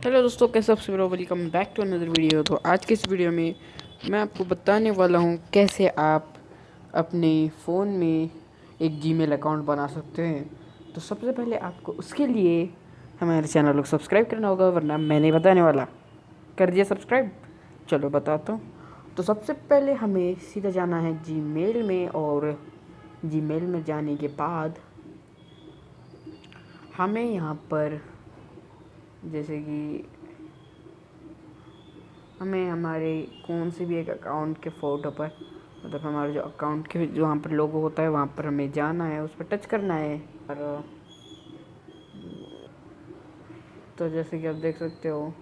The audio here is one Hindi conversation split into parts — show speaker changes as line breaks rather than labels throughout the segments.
हेलो दोस्तों, कैसे आप सभी लोग। Welcome back to another video. तो आज के इस वीडियो में मैं आपको बताने वाला हूँ कैसे आप अपने फ़ोन में एक जीमेल अकाउंट बना सकते हैं। तो सबसे पहले आपको उसके लिए हमारे चैनल को सब्सक्राइब करना होगा, वरना मैं नहीं बताने वाला। कर दिया सब्सक्राइब? चलो बताता हूँ। तो सबसे पहले हमें सीधा जाना है जीमेल में, और जीमेल में जाने के बाद हमें यहाँ पर जैसे कि हमें हमारे कौन से भी एक अकाउंट के फ़ोटो पर, मतलब हमारे जो अकाउंट के जो वहाँ पर लोगो होता है वहाँ पर हमें जाना है, उस पर टच करना है। और तो जैसे कि आप देख सकते हो,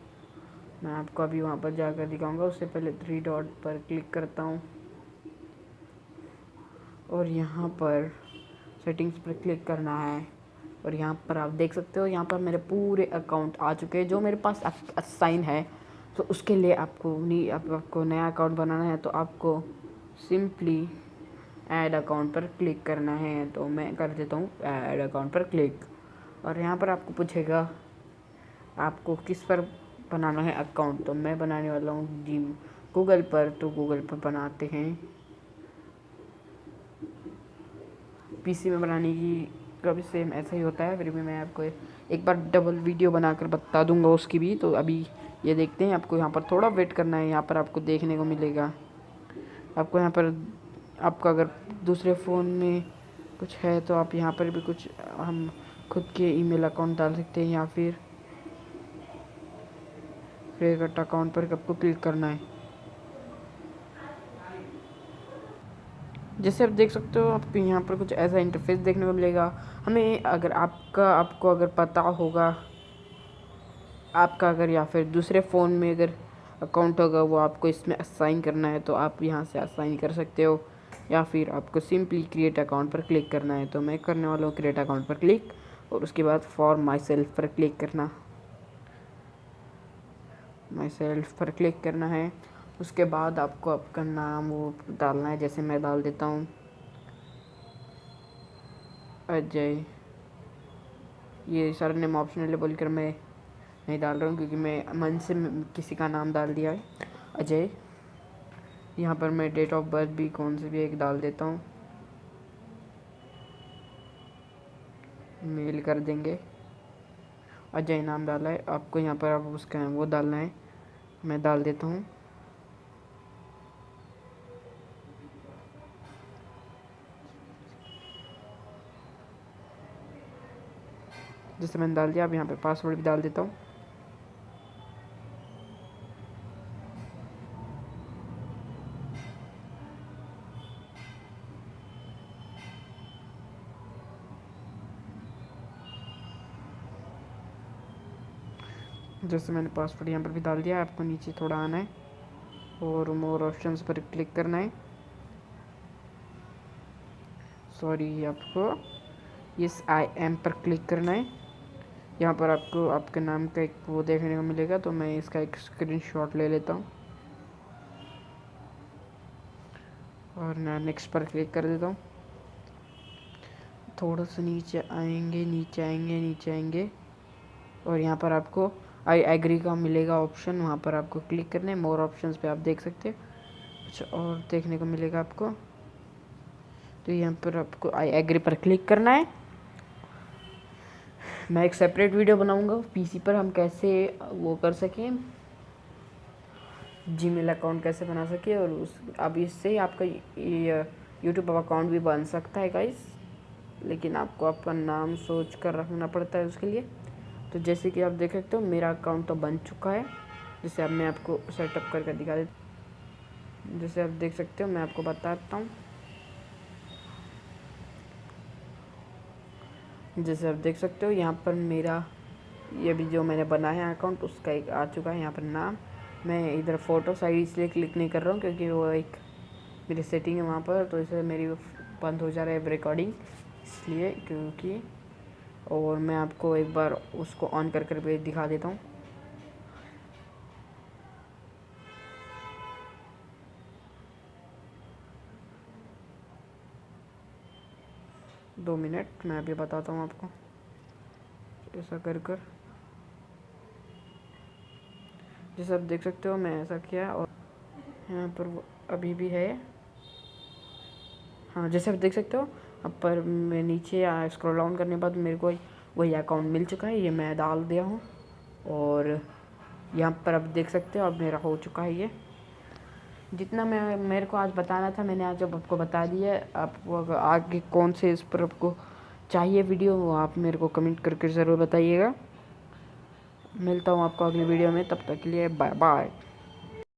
मैं आपको अभी वहाँ पर जाकर दिखाऊंगा। उससे पहले थ्री डॉट पर क्लिक करता हूँ और यहाँ पर सेटिंग्स पर क्लिक करना है। और यहाँ पर आप देख सकते हो, यहाँ पर मेरे पूरे अकाउंट आ चुके हैं जो मेरे पास असाइन है। तो उसके लिए आपको नहीं, आपको नया अकाउंट बनाना है तो आपको सिंपली ऐड अकाउंट पर क्लिक करना है। तो मैं कर देता हूँ ऐड अकाउंट पर क्लिक। और यहाँ पर आपको पूछेगा आपको किस पर बनाना है अकाउंट। तो मैं बनाने वाला हूँ गूगल पर। तो गूगल पर बनाते हैं। पीसी में बनाने की का भी सेम ऐसा ही होता है, फिर भी मैं आपको एक बार डबल वीडियो बनाकर बता दूंगा उसकी भी। तो अभी ये देखते हैं, आपको यहाँ पर थोड़ा वेट करना है। यहाँ पर आपको देखने को मिलेगा, आपको यहाँ पर आपका अगर दूसरे फ़ोन में कुछ है तो आप यहाँ पर भी कुछ हम खुद के ईमेल अकाउंट डाल सकते हैं, या फिर क्रिएट अकाउंट पर आपको क्लिक करना है। जैसे आप देख सकते हो, आपको यहाँ पर कुछ ऐसा इंटरफेस देखने को मिलेगा। हमें अगर आपको अगर पता होगा, आपका अगर या फिर दूसरे फ़ोन में अगर अकाउंट होगा वो आपको इसमें असाइन करना है तो आप यहाँ से असाइन कर सकते हो, या फिर आपको सिंपली क्रिएट अकाउंट पर क्लिक करना है। तो मैं करने वाला हूँ क्रिएट अकाउंट पर क्लिक, और उसके बाद फॉर माई सेल्फ पर क्लिक करना, माई सेल्फ पर क्लिक करना है। उसके बाद आपको आपका नाम वो डालना है, जैसे मैं डाल देता हूँ अजय। ये सर नेम ऑप्शनल है बोलकर मैं नहीं डाल रहा हूँ, क्योंकि मैं मन से किसी का नाम डाल दिया है, अजय। यहाँ पर मैं डेट ऑफ बर्थ भी कौन सी भी एक डाल देता हूँ, मेल कर देंगे। अजय नाम डाला है, आपको यहाँ पर आप उसका वो डालना है, मैं डाल देता हूँ। जैसे मैंने डाल दिया, अब यहाँ पे पासवर्ड भी डाल देता हूँ। जैसे मैंने पासवर्ड यहाँ पर भी डाल दिया, आपको नीचे थोड़ा आना है और मोर ऑप्शंस पर क्लिक करना है। सॉरी, आपको यस आई एम पर क्लिक करना है। यहाँ पर आपको आपके नाम का एक वो देखने को मिलेगा, तो मैं इसका एक स्क्रीनशॉट ले लेता हूँ और मैं नेक्स्ट पर क्लिक कर देता हूँ। थोड़ा सा नीचे आएंगे, नीचे आएंगे, नीचे आएंगे, और यहाँ पर आपको आई एग्री का मिलेगा ऑप्शन, वहाँ पर आपको क्लिक करना है। मोर ऑप्शंस पे आप देख सकते हैं कुछ और देखने को मिलेगा आपको। तो यहाँ पर आपको आई एग्री पर क्लिक करना है। मैं एक सेपरेट वीडियो बनाऊंगा पीसी पर, हम कैसे वो कर सकें, जीमेल अकाउंट कैसे बना सके। और उस अब इससे आपका यूट्यूब अकाउंट भी बन सकता है गाइस, लेकिन आपको आपका नाम सोच कर रखना पड़ता है उसके लिए। तो जैसे कि आप देख सकते हो, मेरा अकाउंट तो बन चुका है। जैसे अब मैं आपको सेटअप करके दिखा देता हूँ। जैसे आप देख सकते हो, मैं आपको बताता हूँ। जैसे आप देख सकते हो, यहाँ पर मेरा ये भी जो मैंने बनाया है अकाउंट, उसका एक आ चुका है यहाँ पर नाम। मैं इधर फ़ोटो साइड इसलिए क्लिक नहीं कर रहा हूँ क्योंकि वो एक मेरी सेटिंग है वहाँ पर, तो इसलिए मेरी बंद हो जा रहा है रिकॉर्डिंग, इसलिए क्योंकि। और मैं आपको एक बार उसको ऑन कर कर भी दिखा देता हूँ। दो मिनट, मैं अभी बताता हूँ आपको। ऐसा कर कर जैसे आप देख सकते हो मैं ऐसा किया और यहाँ पर वो अभी भी है। हाँ, जैसे आप देख सकते हो अब पर मैं नीचे स्क्रॉल डाउन करने के बाद मेरे को वही अकाउंट मिल चुका है, ये मैं डाल दिया हूँ। और यहाँ पर आप देख सकते हो अब मेरा हो चुका है ये। जितना मेरे को आज बताना था मैंने आज अब आपको बता दिया। आपको अगर आगे कौन से इस पर आपको चाहिए वीडियो, वो आप मेरे को कमेंट करके ज़रूर बताइएगा। मिलता हूँ आपको अगली वीडियो में, तब तक के लिए बाय बाय।